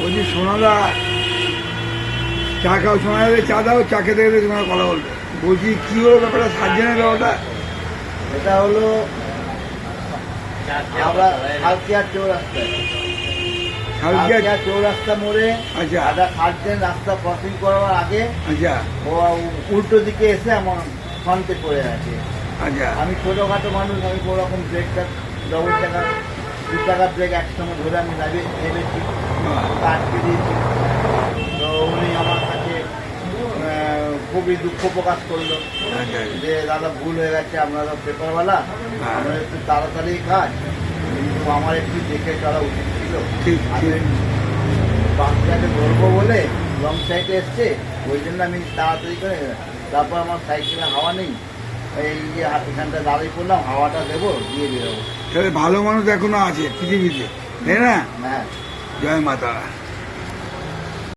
বলছি সোনাদা চা খাও, সোনাদা চা দাও, চা খেতে খেতে তোমার কথা বলবে। বলছি কি হলো ব্যাপারটা, সার্জেনের ব্যাপারটা? এটা হলো আমরা খালকিয়া চৌরাস্তা মোড়ে আচ্ছা একটা সার্জেন রাস্তা ক্রসিং করার আগে আচ্ছা ও উল্টো দিকে এসে আমার ফ্রন্টে পড়ে আছে। আচ্ছা আমি ছোটোখাটো মানুষ, আমি কোনো রকম ব্রেকটা ডবল টাকা 2 টাকার ব্রেক একসঙ্গে ধরে আমি নেমেছি, আটকে দিয়েছি। তো উনি আমার কাছে খুবই দুঃখ প্রকাশ করলো যে দাদা ভুল হয়ে গেছে, আপনারা পেপারওয়ালা, আপনারা একটু তাড়াতাড়ি কাজ, কিন্তু আমার একটু দেখে চলা উচিত ছিল। আমি বাসটাকে ধরবো বলে লং সাইডে এসছে, ওই জন্য আমি তাড়াতাড়ি করে, তারপর আমার সাইকেলে হাওয়া নেই, এই যে এখানটা দাঁড়িয়ে পড়লাম, হাওয়াটা দেবো দিয়ে বেরোবো। তাহলে ভালো মানুষ এখনো আছে পৃথিবীতে, তাই না? হ্যাঁ, জয় মাতা।